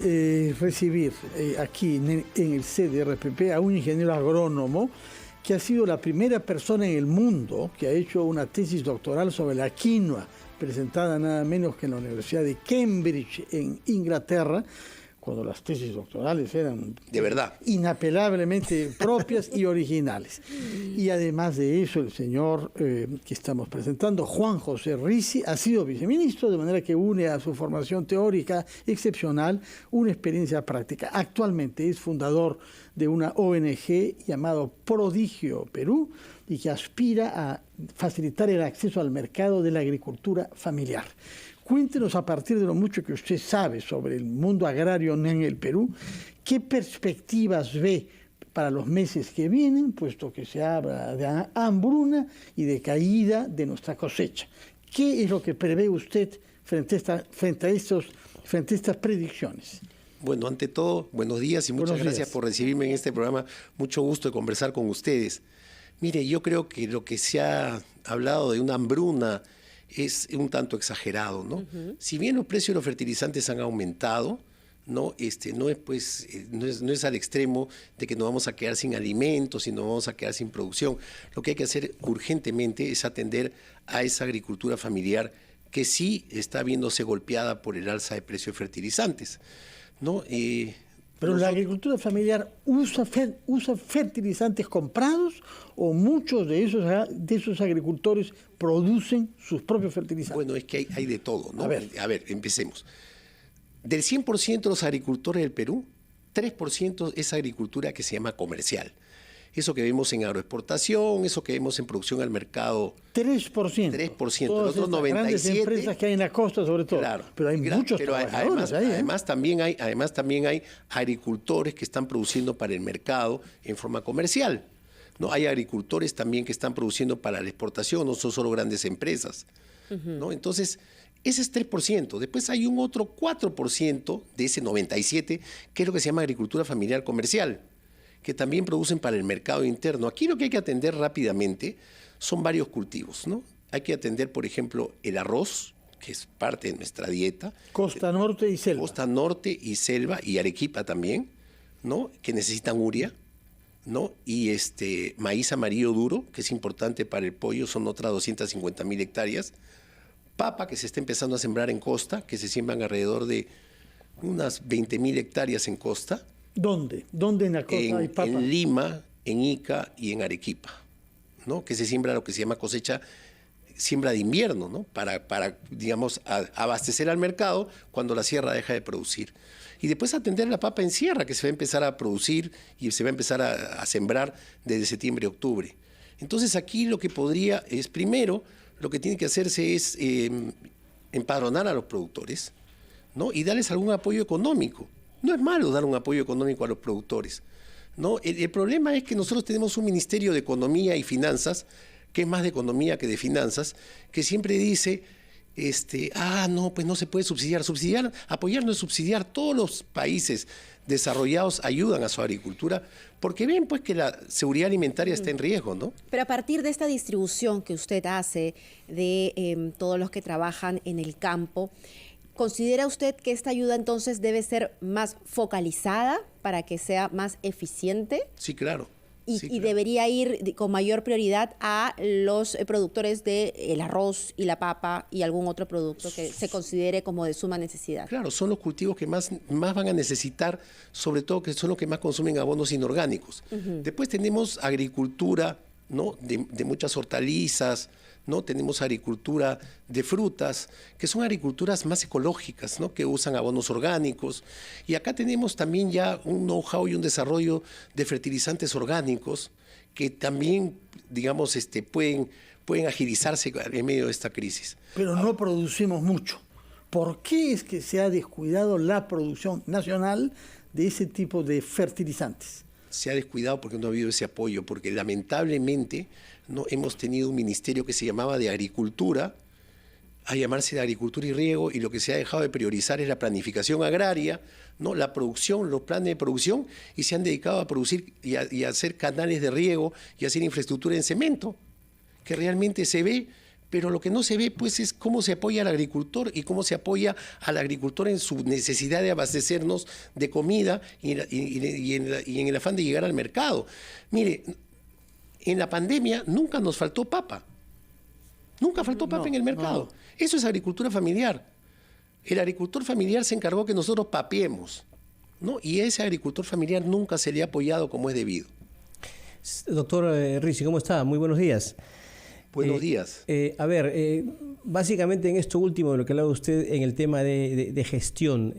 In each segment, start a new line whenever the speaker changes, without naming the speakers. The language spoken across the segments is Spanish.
recibir aquí en el CDRPP a un ingeniero agrónomo que ha sido la primera persona en el mundo que ha hecho una tesis doctoral sobre la quinoa, presentada nada menos que en la Universidad de Cambridge, en Inglaterra, cuando las tesis doctorales eran
de verdad
inapelablemente propias y originales. Y además de eso, el señor que estamos presentando, Juan José Ricci, ha sido viceministro, de manera que une a su formación teórica excepcional una experiencia práctica. Actualmente es fundador de una ONG llamado Prodigio Perú y que aspira a facilitar el acceso al mercado de la agricultura familiar. Cuéntenos, a partir de lo mucho que usted sabe sobre el mundo agrario en el Perú, ¿qué perspectivas ve para los meses que vienen, puesto que se habla de hambruna y de caída de nuestra cosecha? ¿Qué es lo que prevé usted frente a estas predicciones?
Bueno, ante todo, buenos días y muchas gracias por recibirme en este programa. Mucho gusto de conversar con ustedes. Mire, yo creo que lo que se ha hablado de una hambruna es un tanto exagerado, ¿no? Si bien los precios de los fertilizantes han aumentado, no es al extremo de que nos vamos a quedar sin alimentos y nos vamos a quedar sin producción. Lo que hay que hacer urgentemente es atender a esa agricultura familiar que sí está viéndose golpeada por el alza de precios de fertilizantes, ¿no?
Pero la agricultura familiar usa fertilizantes comprados, o muchos de esos agricultores producen sus propios fertilizantes.
Bueno, es que hay de todo, ¿no? A ver, empecemos. Del 100% de los agricultores del Perú, 3% es agricultura que se llama comercial. Eso que vemos en agroexportación, eso que vemos en producción al mercado.
3%.
3%.
Todas
Los otros 97%.
Grandes empresas que hay en la costa, sobre todo.
Claro.
Pero hay muchos trabajadores ahí.
Además también hay agricultores que están produciendo para el mercado en forma comercial, ¿no? Hay agricultores también que están produciendo para la exportación, no son solo grandes empresas, ¿no? Entonces, ese es 3%. Después hay un otro 4% de ese 97%, que es lo que se llama agricultura familiar comercial, que también producen para el mercado interno. Aquí lo que hay que atender rápidamente son varios cultivos, ¿no? Hay que atender, por ejemplo, el arroz, que es parte de nuestra dieta.
Costa Norte y selva.
Costa Norte y selva, y Arequipa también, ¿no? Que necesitan urea, ¿no? Y maíz amarillo duro, que es importante para el pollo, son otras 250.000 hectáreas. Papa, que se está empezando a sembrar en costa, que se siembran alrededor de unas 20.000 hectáreas en costa.
¿Dónde? ¿Dónde en la costa hay papa?
En Lima, en Ica y en Arequipa, ¿no? Que se siembra lo que se llama siembra de invierno, ¿no? Para digamos, abastecer al mercado cuando la sierra deja de producir. Y después atender la papa en sierra, que se va a empezar a producir y se va a empezar a sembrar desde septiembre, octubre. Entonces aquí lo que podría es, primero, lo que tiene que hacerse es empadronar a los productores, ¿no? Y darles algún apoyo económico. No es malo dar un apoyo económico a los productores, ¿no? El problema es que nosotros tenemos un Ministerio de Economía y Finanzas, que es más de economía que de finanzas, que siempre dice, no, pues no se puede subsidiar. Apoyar no es subsidiar. Todos los países desarrollados ayudan a su agricultura porque ven pues que la seguridad alimentaria está en riesgo, ¿no?
Pero a partir de esta distribución que usted hace de todos los que trabajan en el campo, ¿considera usted que esta ayuda entonces debe ser más focalizada para que sea más eficiente?
Sí, claro.
Y debería ir con mayor prioridad a los productores del arroz y la papa y algún otro producto que se considere como de suma necesidad.
Claro, son los cultivos que más van a necesitar, sobre todo que son los que más consumen abonos inorgánicos. Después tenemos agricultura, ¿no? de muchas hortalizas, ¿no? Tenemos agricultura de frutas, que son agriculturas más ecológicas, ¿no? Que usan abonos orgánicos. Y acá tenemos también ya un know-how y un desarrollo de fertilizantes orgánicos que también, digamos, pueden agilizarse en medio de esta crisis.
Pero no producimos mucho. ¿Por qué es que se ha descuidado la producción nacional de ese tipo de fertilizantes?
Se ha descuidado porque no ha habido ese apoyo, porque lamentablemente no hemos tenido un ministerio que se llamaba de Agricultura, a llamarse de Agricultura y Riego, y lo que se ha dejado de priorizar es la planificación agraria, ¿no? La producción, los planes de producción, y se han dedicado a producir y a hacer canales de riego y a hacer infraestructura en cemento, que realmente se ve, pero lo que no se ve pues es cómo se apoya al agricultor y cómo se apoya al agricultor en su necesidad de abastecernos de comida y en el afán de llegar al mercado. Mire, en la pandemia nunca nos faltó papa. Nunca faltó papa en el mercado. No. Eso es agricultura familiar. El agricultor familiar se encargó que nosotros papiemos, ¿no? Y a ese agricultor familiar nunca se le ha apoyado como es debido.
Doctor Rizzi, ¿cómo está? Muy buenos días.
Buenos días.
Básicamente en esto último de lo que hablaba usted en el tema de gestión,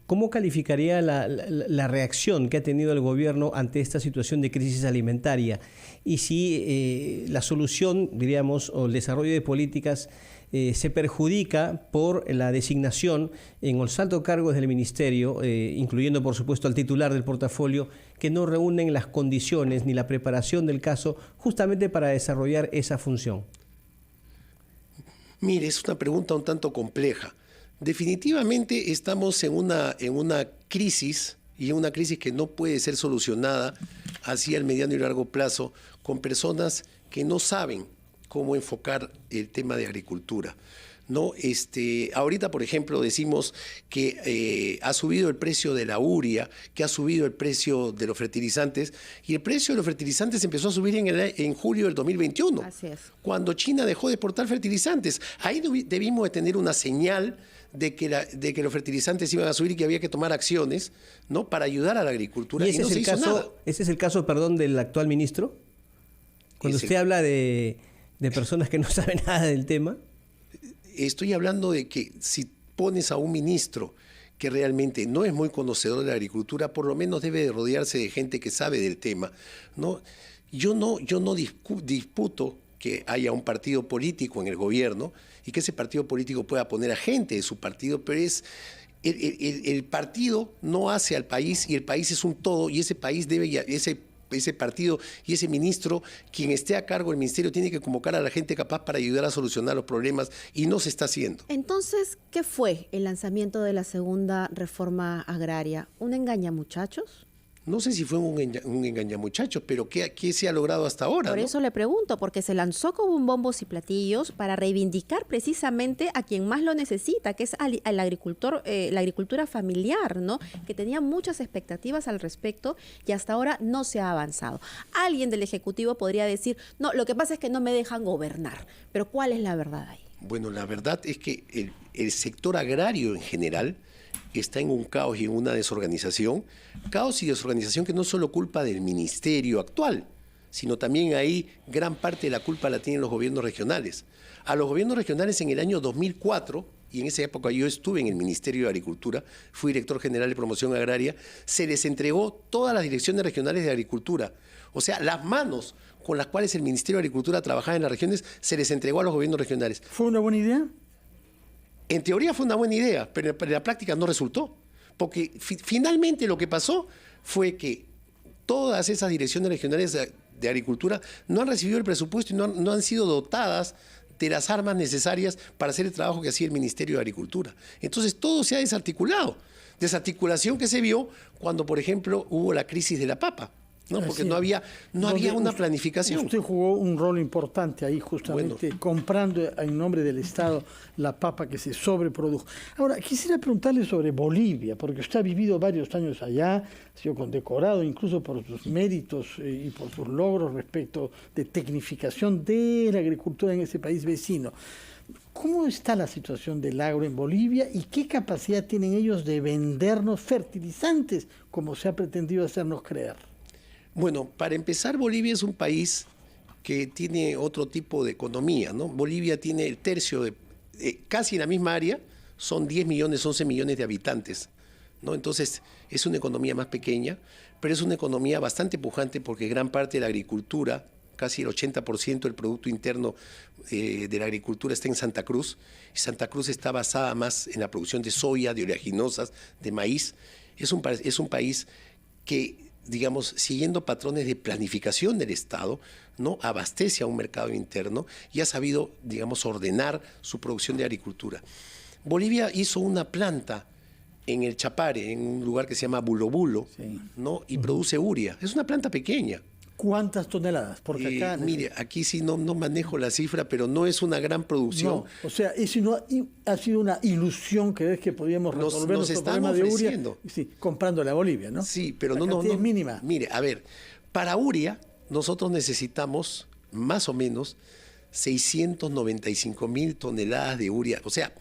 ¿cómo calificaría la reacción que ha tenido el gobierno ante esta situación de crisis alimentaria? Y si la solución, diríamos, o el desarrollo de políticas se perjudica por la designación en los altos cargos del ministerio, incluyendo por supuesto al titular del portafolio, que no reúnen las condiciones ni la preparación del caso justamente para desarrollar esa función.
Mire, es una pregunta un tanto compleja. Definitivamente estamos en una crisis, y en una crisis que no puede ser solucionada así al mediano y largo plazo con personas que no saben cómo enfocar el tema de agricultura, ¿no? Ahorita, por ejemplo, decimos que ha subido el precio de la urea, que ha subido el precio de los fertilizantes, y el precio de los fertilizantes empezó a subir en julio del 2021,
Así es.
cuando China dejó de exportar fertilizantes. Ahí debimos de tener una señal de que los fertilizantes iban a subir y que había que tomar acciones, ¿no?, para ayudar a la agricultura.
¿Y ese es el caso, del actual ministro? Cuando usted habla de personas que no saben nada del tema.
Estoy hablando de que si pones a un ministro que realmente no es muy conocedor de la agricultura, por lo menos debe de rodearse de gente que sabe del tema, ¿no? Yo no disputo que haya un partido político en el gobierno y que ese partido político pueda poner a gente de su partido, pero el partido no hace al país y el país es un todo, y ese país ese partido y ese ministro, quien esté a cargo del ministerio, tiene que convocar a la gente capaz para ayudar a solucionar los problemas, y no se está haciendo.
Entonces, ¿qué fue el lanzamiento de la segunda reforma agraria? ¿Un engañamuchachos?
No sé si fue un engañamuchachos, pero ¿qué se ha logrado hasta ahora?
Por eso le pregunto, porque se lanzó con bombos y platillos para reivindicar precisamente a quien más lo necesita, que es al agricultor, la agricultura familiar, ¿no?, que tenía muchas expectativas al respecto y hasta ahora no se ha avanzado. Alguien del Ejecutivo podría decir, no, lo que pasa es que no me dejan gobernar, pero ¿cuál es la verdad ahí?
Bueno, la verdad es que el sector agrario en general está en un caos y en una desorganización. Caos y desorganización que no es solo culpa del ministerio actual, sino también ahí gran parte de la culpa la tienen los gobiernos regionales. A los gobiernos regionales en el año 2004, y en esa época yo estuve en el Ministerio de Agricultura, fui director general de promoción agraria, se les entregó todas las direcciones regionales de agricultura. O sea, las manos con las cuales el Ministerio de Agricultura trabajaba en las regiones se les entregó a los gobiernos regionales.
¿Fue una buena idea?
En teoría fue una buena idea, pero en la práctica no resultó. Porque finalmente lo que pasó fue que todas esas direcciones regionales de agricultura no han recibido el presupuesto y no han sido dotadas de las armas necesarias para hacer el trabajo que hacía el Ministerio de Agricultura. Entonces todo se ha desarticulado. Desarticulación que se vio cuando, por ejemplo, hubo la crisis de la papa, ¿no? Porque no había una planificación.
Usted jugó un rol importante ahí, justamente, comprando en nombre del Estado la papa que se sobreprodujo. Ahora, quisiera preguntarle sobre Bolivia, porque usted ha vivido varios años allá, ha sido condecorado incluso por sus méritos y por sus logros respecto de tecnificación de la agricultura en ese país vecino. ¿Cómo está la situación del agro en Bolivia y qué capacidad tienen ellos de vendernos fertilizantes, como se ha pretendido hacernos creer?
Bueno, para empezar, Bolivia es un país que tiene otro tipo de economía, ¿no? Bolivia tiene el tercio casi en la misma área, son 10 millones, 11 millones de habitantes, ¿no? Entonces, es una economía más pequeña, pero es una economía bastante pujante porque gran parte de la agricultura, casi el 80% del Producto Interno de la agricultura está en Santa Cruz. Y Santa Cruz está basada más en la producción de soya, de oleaginosas, de maíz. Es un país que, digamos, siguiendo patrones de planificación del Estado, ¿no?, abastece a un mercado interno y ha sabido, digamos, ordenar su producción de agricultura. Bolivia hizo una planta en el Chapare, en un lugar que se llama Bulo Bulo, sí, ¿no?, y produce urea. Es una planta pequeña.
¿Cuántas toneladas? Porque acá...
Mire, aquí sí no manejo la cifra, pero no es una gran producción.
No, o sea, eso no ha sido una ilusión creer que podíamos resolver nuestro problema de urea comprándole a Bolivia, ¿no?
Sí, pero
no es mínima.
Mire, a ver, para urea nosotros necesitamos más o menos 695,000 toneladas de urea, o sea,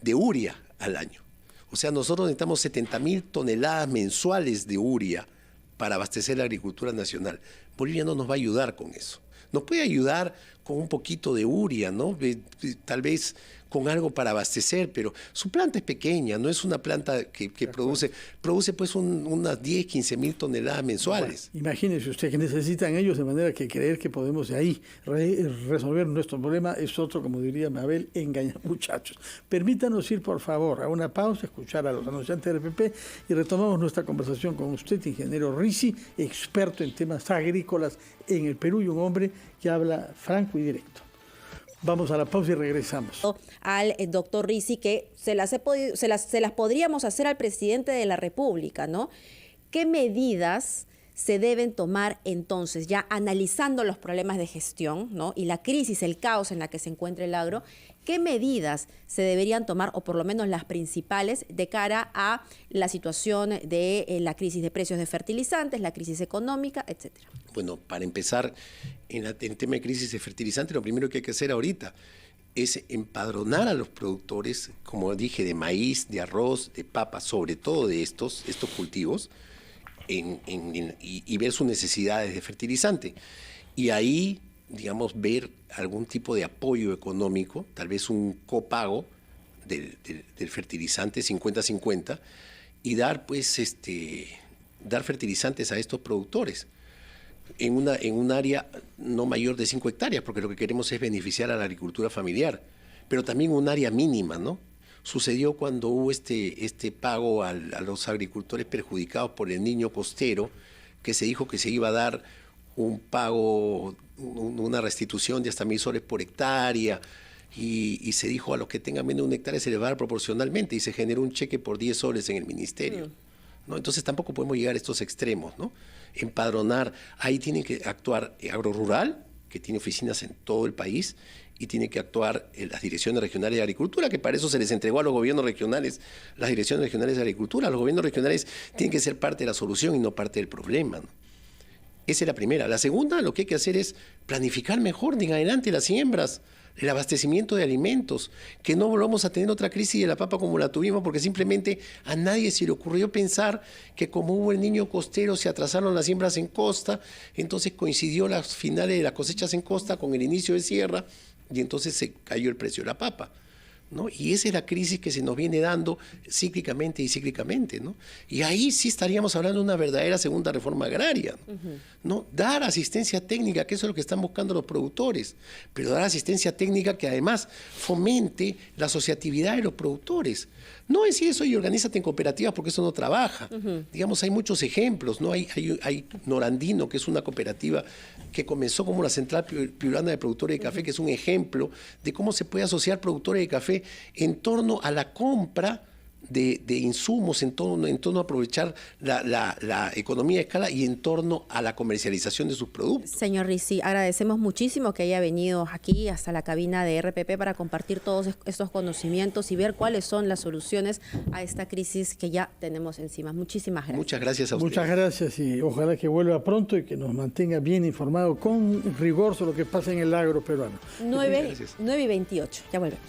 de urea al año. O sea, nosotros necesitamos 70,000 toneladas mensuales de urea para abastecer la agricultura nacional. Bolivia no nos va a ayudar con eso. Nos puede ayudar con un poquito de urea, ¿no? Tal vez con algo para abastecer, pero su planta es pequeña, no es una planta que produce pues unas 10, 15,000 toneladas mensuales.
Bueno, imagínese usted que necesitan ellos, de manera que creer que podemos de ahí resolver nuestro problema es otro, como diría Mabel, engañar muchachos. Permítanos ir, por favor, a una pausa, escuchar a los anunciantes del PP y retomamos nuestra conversación con usted, ingeniero Ricci, experto en temas agrícolas en el Perú y un hombre que habla franco y directo. Vamos a la pausa y regresamos.
Al doctor Ricci, que se las podríamos hacer al presidente de la República, ¿no? ¿Qué medidas se deben tomar entonces, ya analizando los problemas de gestión, ¿no? Y la crisis, el caos en la que se encuentra el agro? ¿Qué medidas se deberían tomar, o por lo menos las principales, de cara a la situación de la crisis de precios de fertilizantes, la crisis económica, etcétera?
Bueno, para empezar, en el tema de crisis de fertilizantes, lo primero que hay que hacer ahorita es empadronar a los productores, como dije, de maíz, de arroz, de papa, sobre todo de estos cultivos, y ver sus necesidades de fertilizante. Y ahí, digamos, ver algún tipo de apoyo económico, tal vez un copago del fertilizante 50-50, y dar, pues, dar fertilizantes a estos productores en un área no mayor de 5 hectáreas, porque lo que queremos es beneficiar a la agricultura familiar, pero también un área mínima, ¿no? Sucedió cuando hubo este pago a los agricultores perjudicados por el Niño Costero, que se dijo que se iba a dar un pago, una restitución de hasta 1,000 soles por hectárea, y se dijo a los que tengan menos de 1 hectárea se les va a dar proporcionalmente, y se generó un cheque por 10 soles en el ministerio. ¿No? Entonces tampoco podemos llegar a estos extremos, ¿no? Empadronar, ahí tiene que actuar Agrorural, que tiene oficinas en todo el país, y tiene que actuar en las direcciones regionales de agricultura, que para eso se les entregó a los gobiernos regionales las direcciones regionales de agricultura. Los gobiernos regionales tienen que ser parte de la solución y no parte del problema, ¿no? Esa es la primera. La segunda, lo que hay que hacer es planificar mejor de en adelante las siembras, el abastecimiento de alimentos, que no volvamos a tener otra crisis de la papa como la tuvimos, porque simplemente a nadie se le ocurrió pensar que como hubo el Niño Costero se atrasaron las siembras en costa, entonces coincidió las finales de las cosechas en costa con el inicio de sierra, y entonces se cayó el precio de la papa, ¿no? Y esa es la crisis que se nos viene dando cíclicamente y cíclicamente, ¿no? Y ahí sí estaríamos hablando de una verdadera segunda reforma agraria, ¿no? Dar asistencia técnica, que eso es lo que están buscando los productores, pero dar asistencia técnica que además fomente la asociatividad de los productores. No decir eso y organízate en cooperativas porque eso no trabaja. Digamos, hay muchos ejemplos, ¿no? Hay Norandino, que es una cooperativa que comenzó como la Central Piurana de Productores de Café, que es un ejemplo de cómo se puede asociar productores de café en torno a la compra de insumos, en torno a aprovechar la economía de escala y en torno a la comercialización de sus productos.
Señor Ricci, agradecemos muchísimo que haya venido aquí hasta la cabina de RPP para compartir todos estos conocimientos y ver cuáles son las soluciones a esta crisis que ya tenemos encima. Muchísimas gracias.
Muchas gracias a usted.
Muchas gracias y ojalá que vuelva pronto y que nos mantenga bien informado con rigor sobre lo que pasa en el agro peruano.
9:28, ya volvemos.